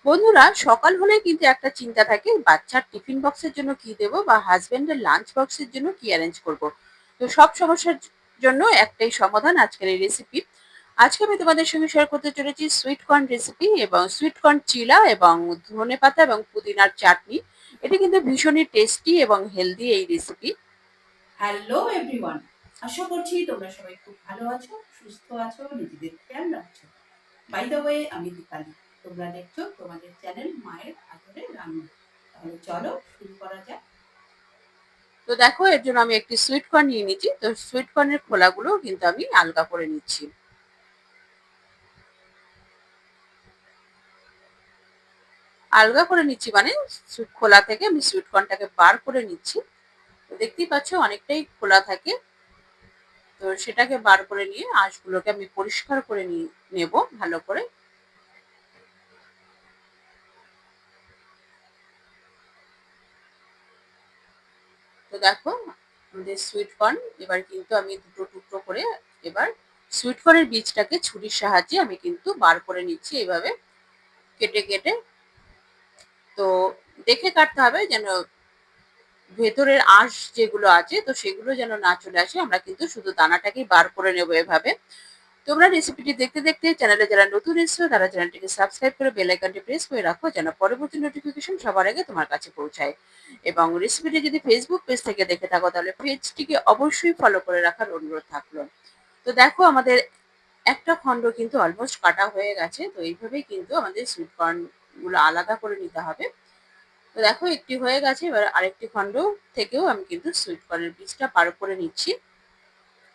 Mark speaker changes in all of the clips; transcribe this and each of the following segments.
Speaker 1: বন্ধুরা, সকাল হলে কিন্তু একটা চিন্তা থাকে বাচ্চার টিফিন বক্সের জন্য কি দেবো বা হাজবেন্ডের লাঞ্চ বক্সের জন্য কি অ্যারেঞ্জ করব। তো সব সমস্যার জন্য একটাই সমাধান আজকের এই রেসিপি। আজকে আমি তোমাদের সঙ্গে শেয়ার করতে চলেছি সুইট কর্ন রেসিপি এবং সুইট কর্ন চিলা এবং ধনেপাতা এবং পুদিনার চাটনি। এটা কিন্তু ভীষণই টেস্টি এবং হেলদি এই রেসিপি। হ্যালো এভরিওয়ান, আশা করছি তোমরা সবাই খুব ভালো আছো, সুস্থ আছো, নিজেদের খেয়াল রাখছো। বাই দ্য ওয়ে, আমি দীপালি। তোমরা দেখছো তোমাদের চ্যানেল মায়ের আদরে রান্না। তাহলে চলো শুরু করা যাক। তো দেখো, এর জন্য আমি একটি সুইট কর্ন নিয়ে নিচ্ছি। তো সুইট কর্নের খোলাগুলো কিন্তু আমি আলগা করে নিচ্ছি। আলগা করে নিচ্ছি মানে খোলা থেকে আমি সুইট কর্নটাকে বার করে নিচ্ছি। তো দেখতেই পাচ্ছ অনেকটাই খোলা থাকে। তো সেটাকে বার করে নিয়ে আঁশগুলোকে আমি পরিষ্কার করে নেব ভালো করে। তো দেখো, আমাদের সুইট কর্ন এবার কিন্তু আমি দুটো টুকরো করে এবার সুইট কর্নের বীজটাকে ছুরির সাহায্যে আমি কিন্তু বার করে নিচ্ছি এইভাবে কেটে কেটে। তো দেখে কাটতে হবে যেন ভেতরের আঁশ যেগুলো আছে তো সেগুলো যেন না চলে আসে। আমরা কিন্তু শুধু দানাটাকেই বার করে নেবো এভাবে। তোমরা রেসিপিটি দেখতে দেখতে চ্যানেলে যারা নতুন এসেছো তারা চ্যানেলটিকে সাবস্ক্রাইব করে বেল আইকনটি প্রেস করে রাখো যেন পরবর্তী নোটিফিকেশন সবার আগে তোমার কাছে পৌঁছায়। এবং রেসিপিটি যদি ফেসবুক পেজ থেকে দেখে থাকো তাহলে পেজটিকে অবশ্যই ফলো করে রাখার অনুরোধ থাকলো। তো দেখো, আমাদের একটা খণ্ড কিন্তু অলমোস্ট কাটা হয়ে গেছে। তো এইভাবেই কিন্তু আমাদের সুইট কর্ন গুলো আলাদা করে নিতে হবে। তো দেখো, একটি হয়ে গেছে। এবার আরেকটি খণ্ড থেকেও আমি কিন্তু সুইট কর্নের বীজটা বার করে নিচ্ছি।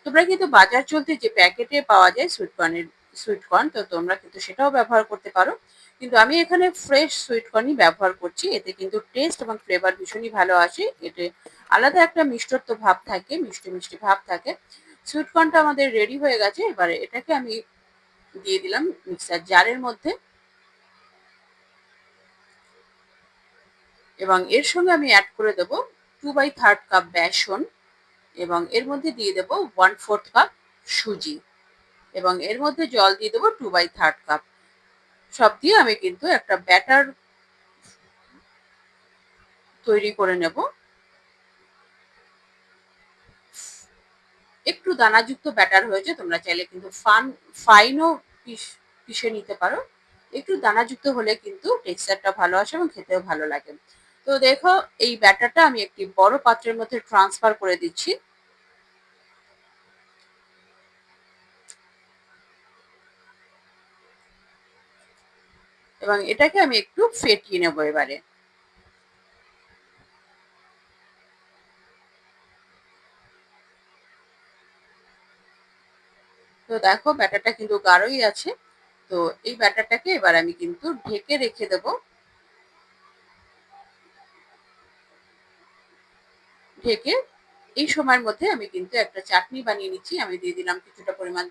Speaker 1: তোমরা কিন্তু বাজার চলতে যে প্যাকেটে পাওয়া যায় সুইট কর্ন, তো তোমরা কিন্তু সেটাও ব্যবহার করতে পারো। কিন্তু আমি এখানে ফ্রেশ সুইট কর্নই ব্যবহার করছি। এতে কিন্তু টেস্ট এবং ফ্লেভার ভীষণই ভালো আসে। এতে আলাদা একটা মিষ্টত্ব ভাব থাকে, মিষ্টি মিষ্টি ভাব থাকে। সুইট কর্নটা আমাদের রেডি হয়ে গেছে। এবারে এটাকে আমি দিয়ে দিলাম মিক্সার জারের মধ্যে এবং এর সঙ্গে আমি অ্যাড করে দেব 2/3 কাপ বেসন এবং এর মধ্যে দিয়ে দেব 1/4 কাপ সুজি এবং এর মধ্যে জল দিয়ে দেবো 2/3 কাপ। সব দিয়ে আমি কিন্তু একটা ব্যাটার তৈরি করে নেব। একটু দানাযুক্ত ব্যাটার হয়েছে, তোমরা চাইলে কিন্তু ফাইনও পিষে নিতে পারো। একটু দানাযুক্ত হলে কিন্তু টেক্সচারটা ভালো আসে এবং খেতেও ভালো লাগে। তো দেখো, এই ব্যাটারটা আমি একটি বড় পাত্রের মধ্যে ট্রান্সফার করে দিচ্ছি এবং এটাকে আমি একটু ফেটিয়ে নেবো এবারে। তো দেখো, ব্যাটারটা কিন্তু গাঢ়ই আছে। তো এই ব্যাটারটাকে এবার আমি কিন্তু ঢেকে রেখে দেবো। ঢেকে এই সময়ের মধ্যে আমি কিন্তু একটা চাটনি বানিয়ে নিচ্ছি। আমি দিয়ে দিলাম কিছুটা পরিমাণ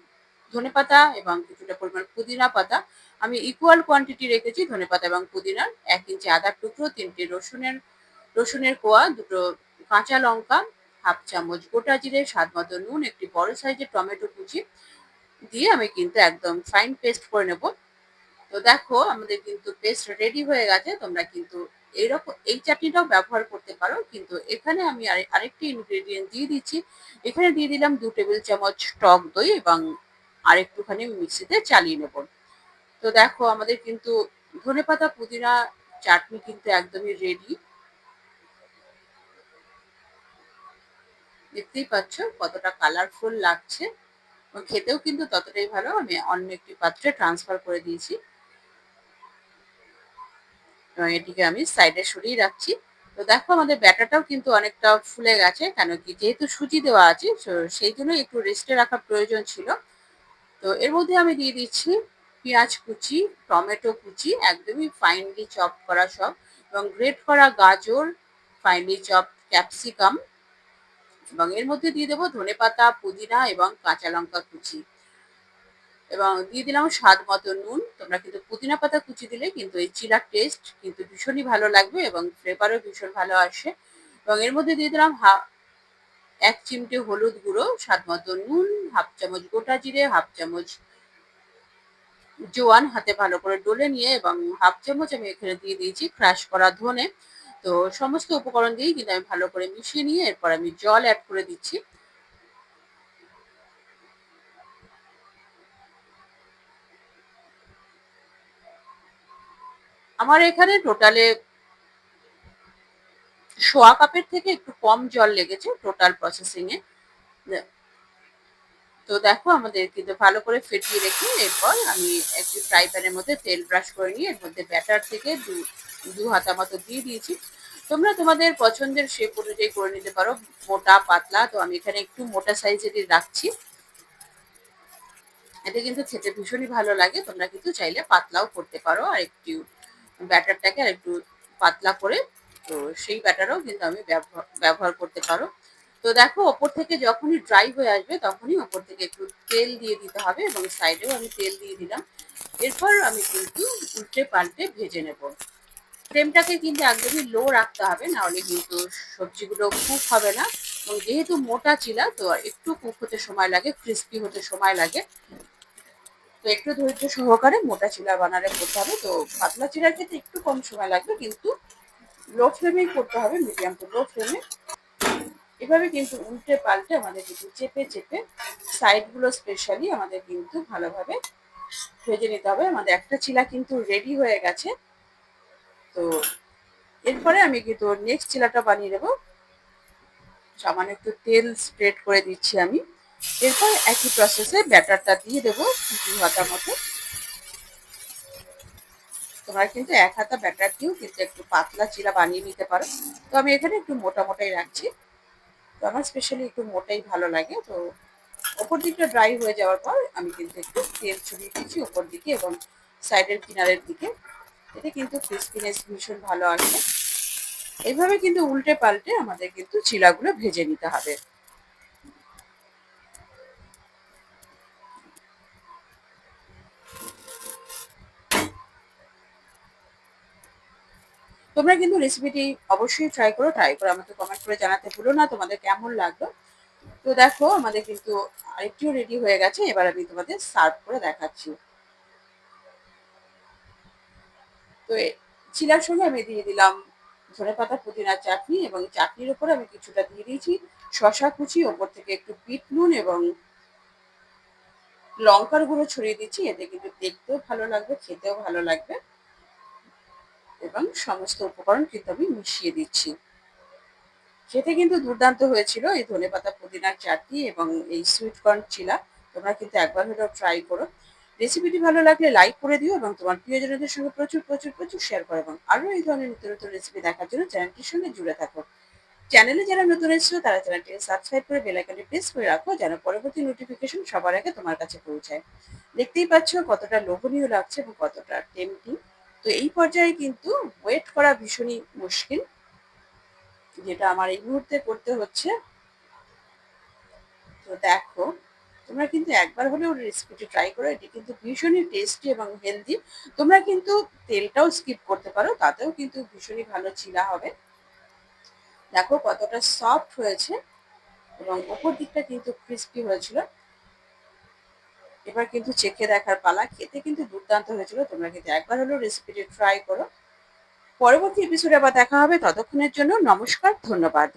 Speaker 1: ধনেপাতা এবং কিছুটা পরিমাণ পুদিনা পাতা। আমি ইকুয়াল কোয়ান্টিটি রেখেছি ধনেপাতা এবং পুদিনার। 1 ইঞ্চি আদার টুকরো, 3টে রসুনের কোয়া, 2টো কাঁচা লঙ্কা, হাফ চামচ গোটা জিরে, স্বাদ মতো নুন, একটি বড় সাইজের টমেটো কুচি দিয়ে আমি কিন্তু একদম ফাইন পেস্ট করে নেব। তো দেখো, আমাদের কিন্তু পেস্ট রেডি হয়ে গেছে। তোমরা কিন্তু এইরকম এই চাটনিটাও ব্যবহার করতে পারো। কিন্তু এখানে আমি আরেকটি ইনগ্রেডিয়েন্ট দিয়ে দিচ্ছি। এখানে দিয়ে দিলাম 2 টেবিল চামচ টক দই এবং আরেকটুখানি মিক্সিতে চালিয়ে নেব। তো দেখো, আমাদের কিন্তু ধনেপাতা পুদিনা চাটনি কিন্তু একদমই রেডি। দেখতেই পাচ্ছ কতটা কালারফুল লাগছে এবং খেতেও কিন্তু ততটাই ভালো। আমি অন্য একটি পাত্রে ট্রান্সফার করে দিয়েছি এবং এটিকে আমি সাইডে সরিয়ে রাখছি। তো দেখো, আমাদের ব্যাটারটাও কিন্তু অনেকটা ফুলে গেছে। কেন কি, যেহেতু সুজি দেওয়া আছে সেই জন্য একটু রেস্টে রাখার প্রয়োজন ছিল। তো এর মধ্যে আমি দিয়ে দিচ্ছি পেঁয়াজ কুচি, টমেটো কুচি একদমই ফাইনলি চপ করা সব এবং গ্রেট করা গাজর, ফাইনলি চপ ক্যাপসিকাম এবং এর মধ্যে দিয়ে দেবো ধনেপাতা, পুদিনা এবং কাঁচা লঙ্কা কুচি এবং দিয়ে দিলাম স্বাদ মতো নুন। তোমরা কিন্তু পুদিনা পাতা কুচি দিলে কিন্তু এই চিলার টেস্ট কিন্তু ভীষণই ভালো লাগবে এবং ফ্লেভারও ভীষণ ভালো আসে। এবং এর মধ্যে দিয়ে দিলাম 1 চিমটে হলুদ গুঁড়ো, স্বাদ মতো নুন, হাফ চামচ গোটা জিরে, হাফ চামচ জোয়ান হাতে ভালো করে ডলে নিয়ে এবং হাফ চামচ আমি এখানে দিয়ে দিয়েছি ক্রাশ করা ধনে। তো সমস্ত উপকরণ দিয়েই কিন্তু আমি ভালো করে মিশিয়ে নিয়ে এরপর আমি জল অ্যাড করে দিচ্ছি। আমার এখানে টোটালে সোয়া কাপের থেকে একটু কম জল লেগেছে টোটাল প্রসেসিং এ। তো দেখো আমাদের কিন্তু ভালো করে ফেটিয়ে রেখে এরপর আমি একটি ফ্রাই প্যানের মধ্যে তেল ব্রাশ করে নিয়ে এর মধ্যে ব্যাটার থেকে দু হাতা মতো দিয়ে দিয়েছি। তোমরা তোমাদের পছন্দের শেপ অনুযায়ী করে নিতে পারো, মোটা পাতলা। তো আমি এখানে একটু মোটা সাইজেরই রাখছি। এতে কিন্তু খেতে ভীষণই ভালো লাগে। তোমরা কিন্তু চাইলে পাতলাও করতে পারো আর একটু ব্যাটারটাকে আর একটু পাতলা করে। তো সেই ব্যাটারও কিন্তু আমি ব্যবহার করতে পারো। তো দেখো ওপর থেকে যখনই ড্রাই হয়ে আসবে তখনই ওপর থেকে একটু তেল দিয়ে দিতে হবে এবং সাইডেও আমি তেল দিয়ে দিলাম। এরপর আমি কিন্তু উল্টে পাল্টে ভেজে নেব। ফ্লেমটাকে কিন্তু একদমই লো রাখতে হবে, না হলে কিন্তু সবজিগুলো কুক হবে না। এবং যেহেতু মোটা চিলা তো একটু কুক হতে সময় লাগে, ক্রিস্পি হতে সময় লাগে। তো একটু ধৈর্য সহকারে মোটা চিলা বানালে করতে হবে। তো পাতলা চিলার ক্ষেত্রে একটু কম সময় লাগবে, কিন্তু লো ফ্লেমেই করতে হবে, মিডিয়াম টু লো ফ্লেমে। এভাবে কিন্তু উল্টে পাল্টে আমাদের কিন্তু চেপে চেপে সাইডগুলো স্পেশালি আমাদের কিন্তু ভালোভাবে ভেজে নিতে হবে। আমাদের একটা চিলা কিন্তু রেডি হয়ে গেছে। তো এরপরে আমি কিন্তু নেক্সট চিলাটা বানিয়ে নেবো। সামান্য একটু তেল স্প্রেড করে দিচ্ছি আমি। এরপর একই প্রসেসে ব্যাটারটা দিয়ে দেবো 2 হাতা মতো। তোমরা কিন্তু 1 হাতা ব্যাটার দিয়েও কিন্তু একটু পাতলা চিলা বানিয়ে নিতে পারো। তো আমি এখানে একটু মোটা মোটাই রাখছি। তো আমার স্পেশালি একটু মোটাই ভালো লাগে। তো ওপর দিকটা ড্রাই হয়ে যাওয়ার পর আমি কিন্তু একটু তেল ছড়িয়ে দিচ্ছি ওপর দিকে এবং সাইডের কিনারের দিকে। এতে কিন্তু ক্রিস্পিনেস ভীষণ ভালো আসে। এইভাবে কিন্তু উল্টে পাল্টে আমাদের কিন্তু চিলাগুলো ভেজে নিতে হবে। তোমরা কিন্তু রেসিপিটি অবশ্যই ট্রাই করে আমাকে কমেন্ট করে জানাতে ভুলো না তোমাদের কেমন লাগলো। তো দেখো আমাদের কিন্তু আরেকটিও রেডি হয়ে গেছে। এবার আমি তোমাদের সার্ভ করে দেখাচ্ছি। তো চিলার সঙ্গে আমি দিয়ে দিলাম ধনেপাতা পুদিনার চাটনি এবং চাটনির উপরে আমি কিছুটা দিয়ে দিয়েছি শশা কুচি, ওপর থেকে একটু বিট নুন এবং লঙ্কার গুঁড়ো ছড়িয়ে দিচ্ছি। এতে কিন্তু দেখতেও ভালো লাগবে, খেতেও ভালো লাগবে এবং সমস্ত উপকরণ কিন্তু আমি মিশিয়ে দিচ্ছি। খেতে কিন্তু দুর্দান্ত হয়েছিল এই ধনেপাতা পুদিনার চাটনি এবং এই সুইট কর্ন চিলা। তোমরা কিন্তু একবার হলেও ট্রাই করো। রেসিপিটি ভালো লাগলে লাইক করে দিও এবং তোমার প্রিয়জনদের সঙ্গে প্রচুর প্রচুর প্রচুর শেয়ার করো এবং আরও এই ধরনের নিত্য নতুন রেসিপি দেখার জন্য চ্যানেলটির সঙ্গে জুড়ে থাকো। চ্যানেলে যারা নতুন এসেছো তারা চ্যানেলটিকে সাবস্ক্রাইব করে বেল আইকনটি প্রেস করে রাখো যেন পরবর্তী নোটিফিকেশন সবার আগে তোমার কাছে পৌঁছায়। দেখতেই পাচ্ছ কতটা লোভনীয় লাগছে এবং কতটা টেম্পটিং। তো এই পর্যায়ে কিন্তু ওয়েট করা ভীষণই মুশকিল, যেটা আমার এই মুহূর্তে করতে হচ্ছে। তো দেখো তোমরা কিন্তু একবার হলেও রেসিপিটি ট্রাই করো। এটি কিন্তু ভীষণই টেস্টি এবং হেলদি। তোমরা কিন্তু তেলটাও স্কিপ করতে পারো, তাতেও কিন্তু ভীষণই ভালো চিলা হবে। দেখো কতটা সফট হয়েছে এবং ওপর দিকটা কিন্তু ক্রিস্পি হয়েছিল। এবার কিন্তু চেখে দেখার পালা। খেতে কিন্তু দুর্দান্ত হয়েছিল। তোমরা কিন্তু একবার হলেও রেসিপিটি ট্রাই করো। পরবর্তী এপিসোডে আবার দেখা হবে। ততক্ষণের জন্য নমস্কার, ধন্যবাদ।